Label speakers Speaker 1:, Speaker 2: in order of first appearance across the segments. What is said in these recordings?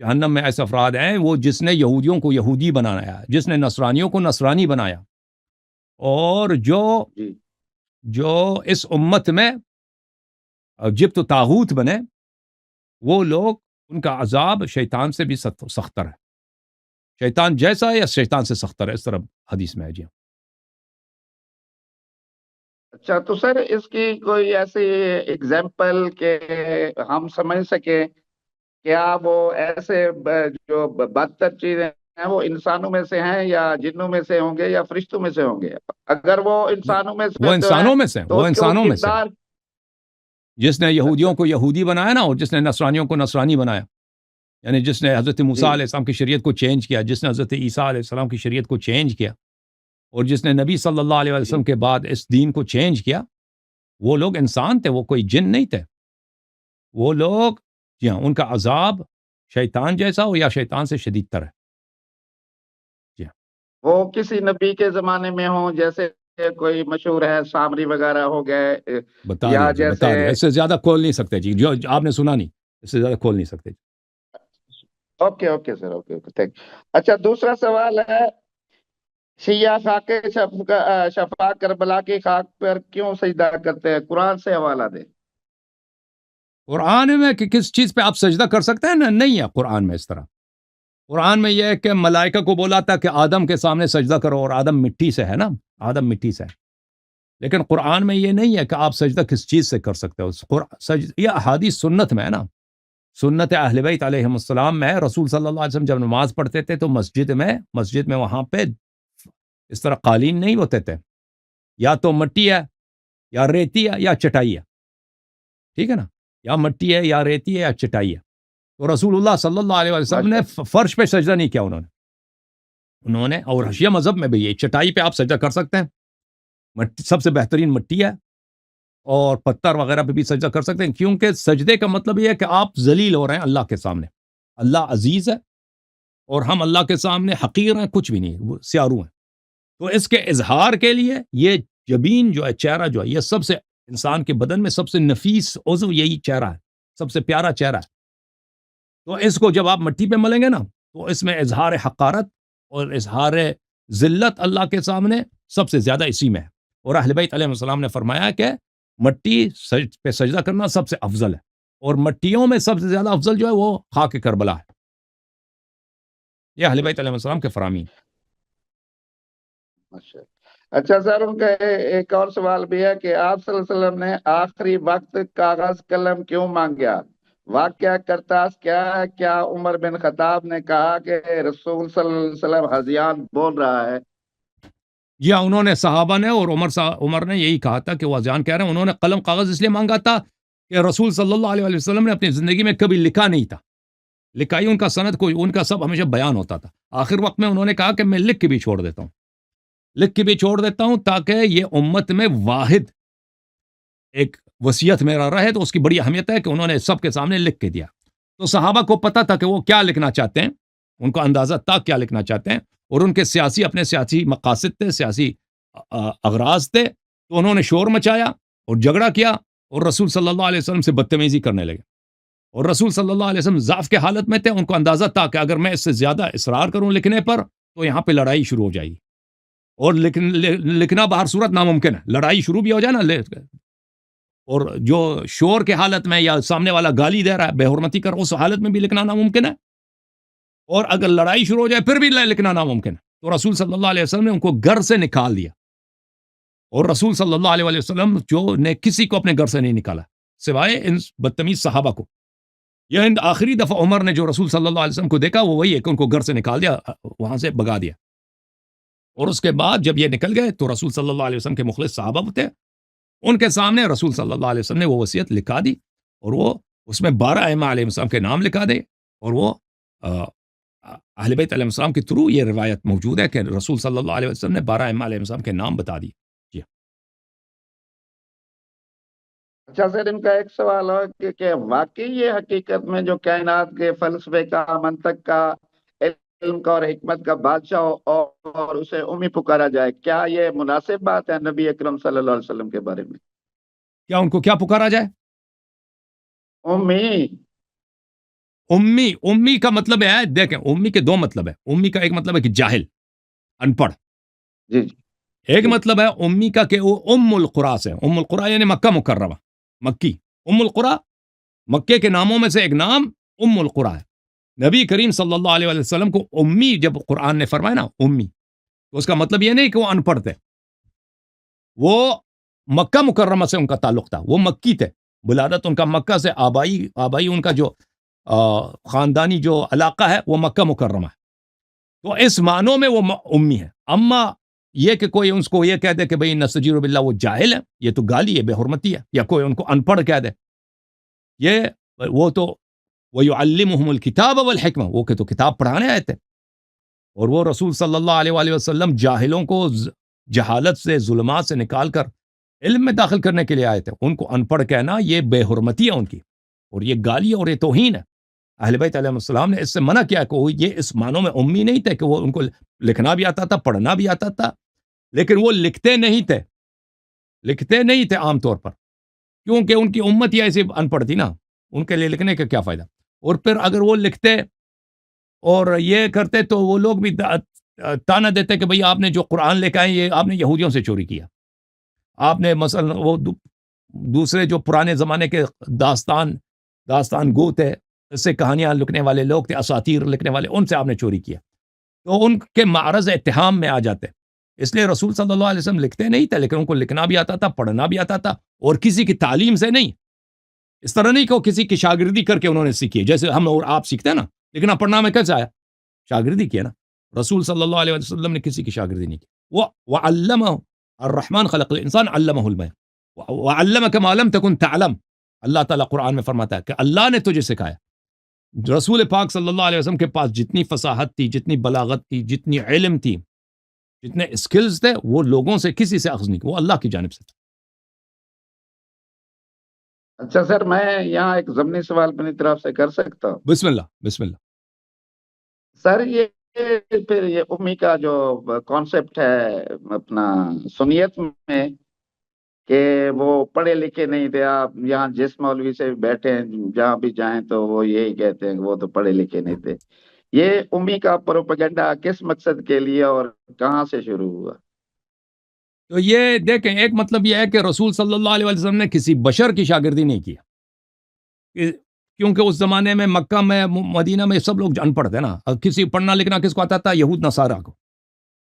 Speaker 1: جہنم میں ایسے افراد ہیں وہ جس نے یہودیوں کو یہودی بنایا، جس نے نصرانیوں کو نصرانی بنایا، اور
Speaker 2: جی
Speaker 1: جو اس امت میں جبت و طاغوت بنے، وہ لوگ ان کا عذاب شیطان سے بھی سختر ہے، شیطان جیسا ہے یا شیطان سے سختر ہے، اس طرح حدیث میں ہے جی۔
Speaker 2: اچھا، تو سر اس کی کوئی ایسی اگزامپل کہ ہم سمجھ سکیں، کیا وہ ایسے جو بدتر چیزیں ہیں وہ انسانوں میں سے ہیں یا جنوں میں سے ہوں گے یا فرشتوں میں سے ہوں گے؟ اگر وہ انسانوں میں
Speaker 1: وہ
Speaker 2: سے تو ہے
Speaker 1: انسانوں میں سے،
Speaker 2: تو
Speaker 1: وہ
Speaker 2: اس کے وہ
Speaker 1: انسانوں میں سے
Speaker 2: کردار۔
Speaker 1: جس نے
Speaker 2: اچھا
Speaker 1: یہودیوں کو یہودی بنایا نا، اور جس نے نصرانیوں کو نصرانی بنایا، یعنی جس نے حضرت موسیٰ
Speaker 2: جی
Speaker 1: علیہ السلام کی شریعت کو چینج کیا، جس نے حضرت عیسیٰ علیہ السلام کی شریعت کو چینج کیا، اور جس نے نبی صلی اللہ علیہ
Speaker 2: جی
Speaker 1: وسلم کے بعد اس دین کو چینج کیا، وہ لوگ انسان تھے، وہ کوئی جن نہیں تھے، وہ لوگ جی ہاں، ان کا عذاب شیطان جیسا ہو یا شیطان سے شدید تر ہے جی ہاں۔
Speaker 2: وہ کسی نبی کے زمانے میں ہوں، جیسے کوئی مشہور ہے سامری وغیرہ ہو گئے،
Speaker 1: بتا
Speaker 2: یا
Speaker 1: دیا جی،
Speaker 2: جیسے۔
Speaker 1: بتا دیا، اس سے زیادہ کھول نہیں سکتے جی، جو آپ نے سنا نہیں، اس سے زیادہ کھول نہیں سکتے۔
Speaker 2: Okay okay sir, okay okay, thank. اچھا، دوسرا سوال ہے، شیعہ خاک شفا کربلا کی خاک پر کیوں سجدہ کرتے ہیں؟ قرآن سے حوالہ دیں۔
Speaker 1: قرآن میں کہ کس چیز پہ آپ سجدہ کر سکتے ہیں نا، نہیں ہے قرآن میں اس طرح۔ قرآن میں یہ ہے کہ ملائکہ کو بولا تھا کہ آدم کے سامنے سجدہ کرو، اور آدم مٹی سے ہے نا، آدم مٹی سے ہے، لیکن قرآن میں یہ نہیں ہے کہ آپ سجدہ کس چیز سے کر سکتے ہو۔ یہ احادیث سنت میں ہے نا، سنت اہل بیت علیہم السلام میں ہے۔ رسول صلی اللہ علیہ وسلم جب نماز پڑھتے تھے تو مسجد میں وہاں پہ اس طرح قالین نہیں ہوتے تھے، یا تو مٹی ہے یا ریتی ہے یا چٹائی ہے، ٹھیک ہے نا، یا مٹی ہے یا ریتی ہے یا چٹائی ہے۔ تو رسول اللہ صلی اللہ علیہ وسلم نے
Speaker 2: ماشاء اللہ۔
Speaker 1: فرش پہ سجدہ نہیں کیا انہوں نے، اور
Speaker 2: جی
Speaker 1: حشیہ مذہب میں بھی یہ چٹائی پہ آپ سجدہ کر سکتے ہیں، سب سے بہترین مٹی ہے، اور پتھر وغیرہ پہ بھی سجدہ کر سکتے ہیں، کیونکہ سجدے کا مطلب یہ ہے کہ آپ ذلیل ہو رہے ہیں اللہ کے سامنے۔ اللہ عزیز ہے اور ہم اللہ کے سامنے حقیر ہیں، کچھ بھی نہیں، وہ سیارو ہیں۔ تو اس کے اظہار کے لیے یہ جبین جو ہے، چہرہ جو ہے، یہ سب سے انسان کے بدن میں سب سے نفیس عضو یہی چہرہ ہے، سب سے پیارا چہرہ ہے۔ تو اس کو جب آپ مٹی پہ ملیں گے نا، تو اس میں اظہار حقارت اور اظہار ذلت اللہ کے سامنے سب سے زیادہ اسی میں ہے۔ اور اہل بیت علیہ السلام نے فرمایا کہ مٹی پہ سجدہ کرنا سب سے افضل ہے، اور مٹیوں میں سب سے زیادہ افضل جو ہے وہ خاک کربلا ہے۔ یہ اہل بیت علیہ السلام کے فرامین۔
Speaker 2: ماشاء اللہ۔ اچھا سر، ان کا ایک اور سوال بھی ہے کہ آپ صلی اللہ علیہ وسلم نے آخری وقت کاغذ قلم کیوں مانگا؟ واقعہ کرتاس کیا ہے؟ کیا عمر بن خطاب نے کہا کہ رسول صلی اللہ علیہ وسلم ہذیان بول رہا ہے؟
Speaker 1: جی ہاں، انہوں نے صحابہ نے اور عمر نے یہی کہا تھا کہ وہ اذان کہہ رہے ہیں۔ انہوں نے قلم کاغذ اس لیے مانگا تھا کہ رسول صلی اللہ علیہ وسلم نے اپنی زندگی میں کبھی لکھا نہیں تھا، لکھائی ان کا سند کوئی، ان کا سب ہمیشہ بیان ہوتا تھا۔ آخر وقت میں انہوں نے کہا کہ میں لکھ کے بھی چھوڑ دیتا ہوں، لکھ کے بھی چھوڑ دیتا ہوں، تاکہ یہ امت میں واحد ایک وصیت میرا رہے۔ تو اس کی بڑی اہمیت ہے کہ انہوں نے سب کے سامنے لکھ کے دیا۔ تو صحابہ کو پتہ تھا کہ وہ کیا لکھنا چاہتے ہیں، ان کو اندازہ تھا کیا لکھنا چاہتے ہیں، اور ان کے اپنے سیاسی مقاصد تھے، سیاسی اغراض تھے۔ تو انہوں نے شور مچایا اور جھگڑا کیا، اور رسول صلی اللہ علیہ وسلم سے بدتمیزی کرنے لگے، اور رسول صلی اللہ علیہ وسلم ضعف کے حالت میں تھے۔ ان کو اندازہ تھا کہ اگر میں اس سے زیادہ اصرار کروں لکھنے پر تو یہاں پہ لڑائی شروع ہو جائے گی، اور لکھنا باہر صورت ناممکن ہے، لڑائی شروع بھی ہو جائے نا، اور جو شور کے حالت میں یا سامنے والا گالی دے رہا ہے، بے حرمتی کر، اس حالت میں بھی لکھنا ناممکن ہے، اور اگر لڑائی شروع ہو جائے پھر بھی لکھنا ناممکن ہے۔ تو رسول صلی اللہ علیہ وسلم نے ان کو گھر سے نکال دیا، اور رسول صلی اللہ علیہ وسلم جو نے کسی کو اپنے گھر سے نہیں نکالا سوائے ان بدتمیز صحابہ کو۔ یہ آخری دفعہ عمر نے جو رسول صلی اللہ علیہ وسلم کو دیکھا وہ وہی ہے کہ ان کو گھر سے نکال دیا، وہاں سے بگا دیا، اور اس کے بعد جب یہ نکل گئے تو رسول صلی اللہ علیہ وسلم کے مخلص صحابہ تھے، ان کے سامنے رسول صلی اللہ علیہ وسلم نے وہ وصیت لکھا دی، اور وہ اس میں 12 ائمہ علیہ السلام کے نام لکھا دے، اور وہ اہل بیت علیہ السلام کے تھرو یہ روایت موجود ہے کہ رسول صلی اللہ علیہ وسلم نے 12 ائمہ علیہ السلام کے نام بتا دی۔ جی
Speaker 2: اچھا سر، ان کا ایک سوال ہے کہ واقعی یہ حقیقت میں جو کائنات کے فلسفے کا، منطق کا، علم کا اور حکمت کا بادشاہ ہو اور اسے امی پکارا جائے، کیا یہ مناسب بات ہے نبی اکرم صلی اللہ علیہ وسلم کے بارے میں؟
Speaker 1: کیا ان کو کیا پکارا جائے؟
Speaker 2: امی۔
Speaker 1: امی کا مطلب ہے، دیکھیں امی کے دو مطلب ہے. امی کا ایک مطلب ہے کہ جاہل، ان پڑھ.
Speaker 2: جی جی
Speaker 1: ایک
Speaker 2: جی
Speaker 1: مطلب ہے امی کا کہ وہ ام القرا سے. ام القرا یعنی مکہ مکرمہ، مکی. ام القرا مکے کے ناموں میں سے ایک نام ام القرا ہے. نبی کریم صلی اللہ علیہ وسلم کو امی جب قرآن نے فرمایا نا امی، تو اس کا مطلب یہ نہیں کہ وہ ان پڑھ تھے. وہ مکہ مکرمہ سے ان کا تعلق تھا، وہ مکی تھے. ولادت ان کا مکہ سے، آبائی ان کا جو خاندانی جو علاقہ ہے وہ مکہ مکرمہ ہے. تو اس معنوں میں وہ امی ہے. اما یہ کہ کوئی اس کو یہ کہہ دے کہ بھئی نستجیر باللہ وہ جاہل ہے، یہ تو گالی ہے، بے حرمتی ہے. یا کوئی ان کو ان پڑھ کہہ دے، یہ وہ تو وَيُعَلِّمُهُمُ الْكِتَابَ وَالْحِكْمَةَ، وہ کہ تو کتاب پڑھانے آئے تھے. اور وہ رسول صلی اللہ علیہ وآلہ وسلم جاہلوں کو جہالت سے، ظلمات سے نکال کر علم میں داخل کرنے کے لیے آئے تھے. ان کو ان پڑھ کہنا یہ بے حرمتی ہے ان کی، اور یہ گالی اور یہ توہین ہے. اہل بیت علیہ السلام نے اس سے منع کیا کہ وہ یہ اس معنوں میں امی نہیں تھے کہ وہ ان کو لکھنا بھی آتا تھا، پڑھنا بھی آتا تھا، لیکن وہ لکھتے نہیں تھے عام طور پر، کیونکہ ان کی امت ہی ایسی ان پڑھ تھی نا، ان کے لیے لکھنے کا کیا فائدہ. اور پھر اگر وہ لکھتے اور یہ کرتے تو وہ لوگ بھی تانا دیتے کہ بھئی آپ نے جو قرآن لے کے آئے یہ آپ نے یہودیوں سے چوری کیا. آپ نے مثلا وہ دوسرے جو پرانے زمانے کے داستان گو تھے، اس سے کہانیاں لکھنے والے لوگ تھے، اساطیر لکھنے والے، ان سے آپ نے چوری کیا. تو ان کے معرض اتہام میں آ جاتے. اس لیے رسول صلی اللہ علیہ وسلم لکھتے نہیں تھے، لیکن ان کو لکھنا بھی آتا تھا، پڑھنا بھی آتا تھا، اور کسی کی تعلیم سے نہیں. اس طرح نہیں کہ وہ کسی کی شاگردی کر کے انہوں نے سیکھی، جیسے ہم اور آپ سیکھتے ہیں نا. لکھنا پڑھنا میں کیسے آیا؟ شاگردی کیا نا. رسول صلی اللہ علیہ وسلم نے کسی کی شاگردی نہیں کی. وَعَلَّمَهُ الرحمن خلق الانسان علمہ البیان وعلمک ما لم تکن تعلم. اللہ تعالیٰ قرآن میں فرماتا ہے کہ اللہ نے تجھے سکھایا. رسول پاک صلی اللہ علیہ وسلم کے پاس جتنی فصاحت تھی، جتنی بلاغت تھی، جتنی علم تھی، جتنے اسکلز تھے، وہ لوگوں سے کسی سے اخذ نہیں کی، وہ اللہ کی جانب سے تھا.
Speaker 2: اچھا سر، میں یہاں ایک ضمنی سوال اپنی طرف سے کر سکتا ہوں؟
Speaker 1: بسم اللہ بسم اللہ.
Speaker 2: سر یہ پھر یہ امی کا جو کانسیپٹ ہے اپنا سنیت میں، کہ وہ پڑھے لکھے نہیں تھے، آپ یہاں جس مولوی سے بیٹھے ہیں جہاں بھی جائیں تو وہ یہی کہتے ہیں کہ وہ تو پڑھے لکھے نہیں تھے. یہ امی کا پروپیگنڈا کس مقصد کے لیے اور کہاں سے شروع ہوا؟
Speaker 1: تو یہ دیکھیں، ایک مطلب یہ ہے کہ رسول صلی اللہ علیہ وسلم نے کسی بشر کی شاگردی نہیں کیا، کیونکہ اس زمانے میں مکہ میں، مدینہ میں سب لوگ ان پڑھ تھے نا. کسی پڑھنا لکھنا کس کو آتا تھا؟ یہود نصارہ کو.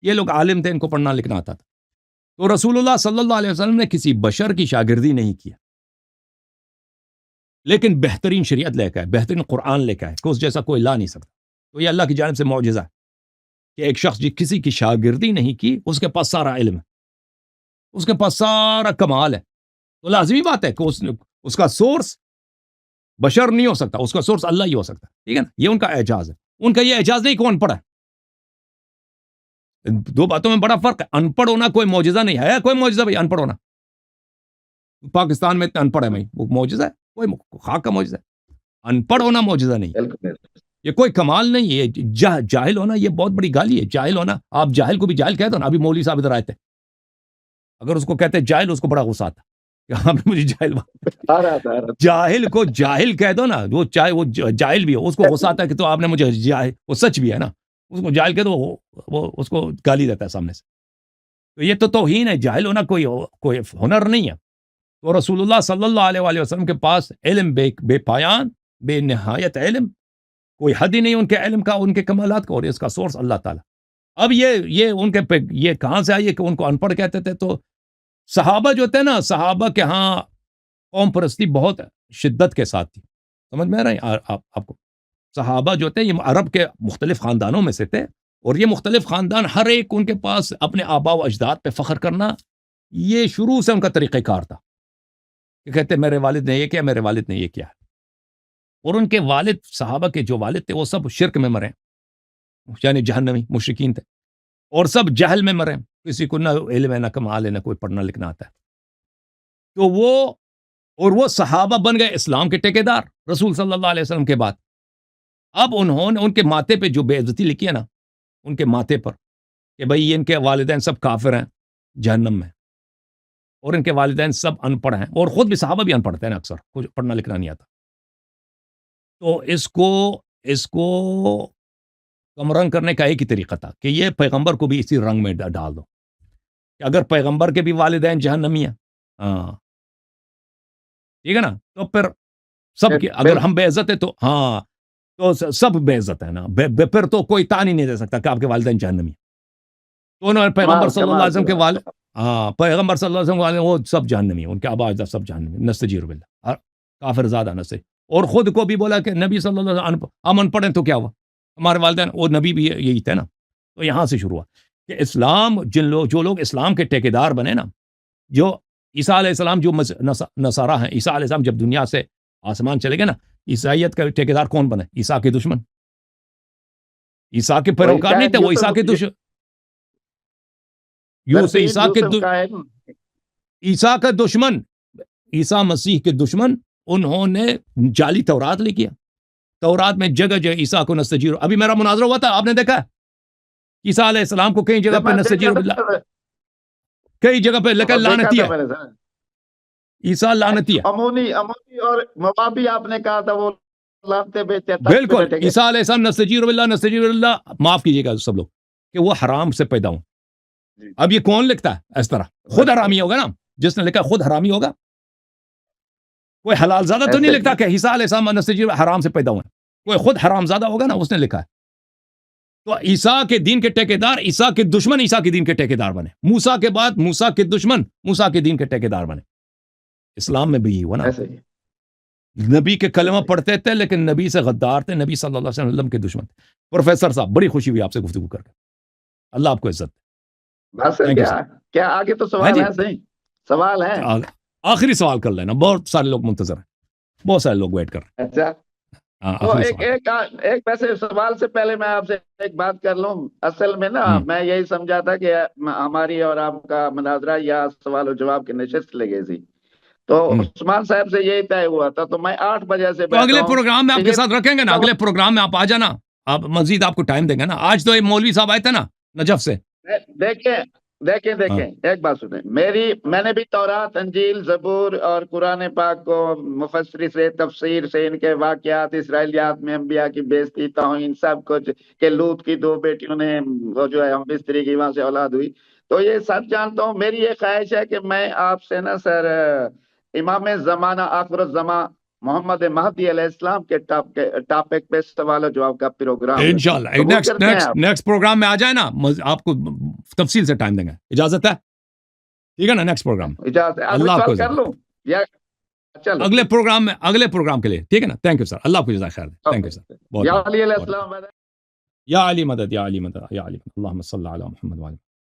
Speaker 1: یہ لوگ عالم تھے، ان کو پڑھنا لکھنا آتا تھا. تو رسول اللہ صلی اللہ علیہ وسلم نے کسی بشر کی شاگردی نہیں کیا، لیکن بہترین شریعت لے کے آئے، بہترین قرآن لے کے آئے کہ اس جیسا کوئی لا نہیں سکتا. تو یہ اللہ کی جانب سے معجزہ ہے کہ ایک شخص جی کسی کی شاگردی نہیں کی، اس کے پاس سارا علم ہے، اس کے پاس سارا کمال ہے. تو لازمی بات ہے کہ اس کا سورس بشر نہیں ہو سکتا، اس کا سورس اللہ ہی ہو سکتا. ٹھیک ہے نا. یہ ان کا اعجاز ہے. ان کا یہ اعجاز نہیں کہ وہ ان پڑھ ہے. دو باتوں میں بڑا فرق ہے. ان پڑھ ہونا کوئی معجزہ نہیں ہے. کوئی معجزہ بھائی ان پڑھ ہونا؟ پاکستان میں اتنے ان پڑھ ہے بھائی، وہ معجزہ ہے؟ کوئی خاک کا معجزہ ہے. ان پڑھ ہونا معجزہ نہیں ہے،
Speaker 2: بالکل.
Speaker 1: یہ کوئی کمال نہیں ہے. جاہل ہونا یہ بہت بڑی گالی ہے. جاہل ہونا، آپ جاہل کو بھی جاہل کہہ دو نا. ابھی مولوی صاحب ادھر آئے تھے، اگر اس کو کہتے جاہل، اس کو بڑا غصہ آتا کہ آپ نے مجھے جاہل
Speaker 2: آ رہا تھا.
Speaker 1: جاہل کو جاہل کہہ دو نا، وہ چاہے وہ جاہل بھی ہو، اس کو غصہ آتا ہے کہ تو آپ نے مجھے جاہل، وہ سچ بھی ہے نا، اس کو جاہل کہہ دو، وہ اس کو گالی دیتا ہے سامنے سے. تو یہ تو توہین ہے. جاہل ہونا کوئی ہنر نہیں ہے. تو رسول اللہ صلی اللہ علیہ وآلہ وسلم کے پاس علم بے پایان، بے نہایت علم، کوئی حد ہی نہیں ان کے علم کا، ان کے کمالات کا، اور اس کا سورس اللہ تعالیٰ. اب یہ ان کے یہ کہاں سے آئیے کہ ان کو ان پڑھ کہتے تھے؟ تو صحابہ جو تھے نا، صحابہ کے ہاں قوم پرستی بہت شدت کے ساتھ تھی. سمجھ میں آ رہا ہے آپ کو؟ صحابہ جو تھے یہ عرب کے مختلف خاندانوں میں سے تھے، اور یہ مختلف خاندان ہر ایک ان کے پاس اپنے آبا و اجداد پہ فخر کرنا، یہ شروع سے ان کا طریقہ کار تھا کہ کہتے میرے والد نے یہ کیا، میرے والد نے یہ کیا. اور ان کے والد، صحابہ کے جو والد تھے، وہ سب شرک میں مرے، یعنی جہنمی مشرکین تھے، اور سب جہل میں مرے. کسی کو نہ علم ہے، نہ کمال ہے، نہ کوئی پڑھنا لکھنا آتا ہے. تو وہ صحابہ بن گئے اسلام کے ٹھیکیدار رسول صلی اللہ علیہ وسلم کے بعد. اب انہوں نے ان کے ماتھے پہ جو بے عزتی لکھی ہے نا، ان کے ماتھے پر کہ بھئی ان کے والدین سب کافر ہیں جہنم میں، اور ان کے والدین سب ان پڑھ ہیں، اور خود بھی صحابہ بھی ان پڑھ ہیں نا، اکثر کچھ پڑھنا لکھنا نہیں آتا. تو اس کو کم رنگ کرنے کا ایک ہی طریقہ تھا کہ یہ پیغمبر کو بھی اسی رنگ میں ڈال دو کہ اگر پیغمبر کے بھی والدین جہنمی ہیں، ہاں ٹھیک ہے نا، تو پھر سب کی اگر ہم بے عزت ہے تو ہاں تو سب بے عزت ہے نا، پھر تو کوئی تانی نہیں دے سکتا کہ آپ کے والدین جہنمی ہیں۔ تو انہوں نے پیغمبر صلی اللہ علیہ وسلم کے والد، ہاں پیغمبر صلی اللہ علیہ وسلم کے والد وہ سب جہنمی ہیں، ان کے آبا اجداد سب جہنمی، نستجیر باللہ، کافر زادہ نستجیر، اور خود کو بھی بولا کہ نبی صلی اللہ علیہ وسلم ہم ان پڑھ ہیں تو کیا ہوا، ہمارے والدین وہ نبی بھی یہی تھے نا۔ تو یہاں سے شروع ہوا کہ اسلام جو لوگ اسلام کے ٹھیکیدار بنے نا، جو عیسیٰ علیہ السلام جو نصارہ ہیں، عیسیٰ علیہ السلام جب دنیا سے آسمان چلے گئے نا، عیسائیت کا ٹھیکیدار کون بنے؟ عیسیٰ کے دشمن، عیسیٰ کے پیروکار نہیں تھے وہ، عیسیٰ کے دشمن، عیسیٰ کا دشمن، عیسیٰ مسیح کے دشمن، انہوں نے جعلی تورات لکھی ہے، تورات میں جگہ جگہ عیسیٰ کو نستجیر، ابھی میرا مناظرہ ہوا تھا آپ نے دیکھا عیسیٰ علیہ السلام کو کئی جگہ پہ نستجیر باللہ، کئی جگہ پہ لیکن لعنتی ہے، عیسیٰ لعنتی ہے،
Speaker 2: امونی اور موابی آپ نے کہا تھا وہ لانتے بیچتے،
Speaker 1: بالکل عیسیٰ علیہ السلام نستجیر باللہ، معاف کیجیے گا سب لوگ کہ وہ حرام سے پیدا ہوں۔ اب یہ کون لکھتا ہے اس طرح؟ خود حرامی ہوگا نا، جس نے لکھا خود حرامی ہوگا، کوئی حلال زادہ تو نہیں لکھتا کہ عیسیٰ علیہ السلام نستجیر حرام سے پیدا ہوئے، کوئی خود حرام زادہ ہوگا نا، اس نے لکھا ہے۔ تو عیسیٰ کے دین کے ٹھیکیدار عیسیٰ کے دشمن عیسیٰ کے دین کے ٹھیکیدار بنے، موسیٰ کے بعد موسیٰ کے دشمن موسیٰ کے دین کے ٹھیکیدار بنے۔ اسلام میں بھی یہی ہوا نا، نبی کے کلمہ پڑھتے تھے لیکن نبی سے غدار تھے، نبی صلی اللہ علیہ وسلم کے دشمن تھے۔ پروفیسر صاحب بڑی خوشی ہوئی آپ سے گفتگو کر کے، اللہ آپ کو عزت دے۔
Speaker 2: کیا آگے تو سوال ہے؟ صحیح سوال ہے،
Speaker 1: آخری سوال کر لینا، بہت سارے لوگ منتظر ہیں، بہت سارے لوگ ویٹ کر رہے ہیں۔
Speaker 2: اچھا تو ایک ویسے سوال سے پہلے میں آپ سے ایک بات کر لوں، اصل میں نا میں یہی سمجھا تھا کہ ہماری اور آپ کا مناظرہ یا سوال و جواب کی نشست لگے تھی، تو عثمان صاحب سے یہی طے ہوا تھا، تو میں 8 بجے سے
Speaker 1: اگلے پروگرام میں آپ کے ساتھ رکھیں گے نا، اگلے پروگرام میں آپ آ جانا، آپ مزید آپ کو ٹائم دیں گے نا۔ آج تو مولوی صاحب آئے تھے نا نجف سے،
Speaker 2: دیکھیں ایک بات سنیں، میں نے بھی تورات، انجیل، زبور اور قرآن پاک کو مفسری سے، تفسیر سے، ان کے واقعات، اسرائیلیات میں انبیاء کی بےزتی، توہین، سب کچھ، کہ لوط کی 2 بیٹیوں نے وہ جو ہے ہم بستری کی وہاں سے اولاد ہوئی، تو یہ سب جانتا ہوں۔ میری یہ خواہش ہے کہ میں آپ سے نا سر امام زمانہ آخر الزمان محمد مہدی علیہ السلام کے ٹاپک پہ سوال و جواب کا پروگرام
Speaker 1: انشاءاللہ نیکسٹ پروگرام میں آ جائے نا، آپ کو تفصیل سے ٹائم دیں گے، اجازت ہے؟ ٹھیک ہے نا، نیکسٹ پروگرام اللہ آپ کو
Speaker 2: کر لوں یا
Speaker 1: اگلے پروگرام کے لیے، ٹھیک ہے نا؟ تھینک یو سر، اللہ آپ کو جزائے خیر دے، تھینک یو سر،
Speaker 2: یا علی علیہ السلام،
Speaker 1: یا علی مدد، یا علی مدد، یا علی مدد، اللہم صلی علی محمد وعلی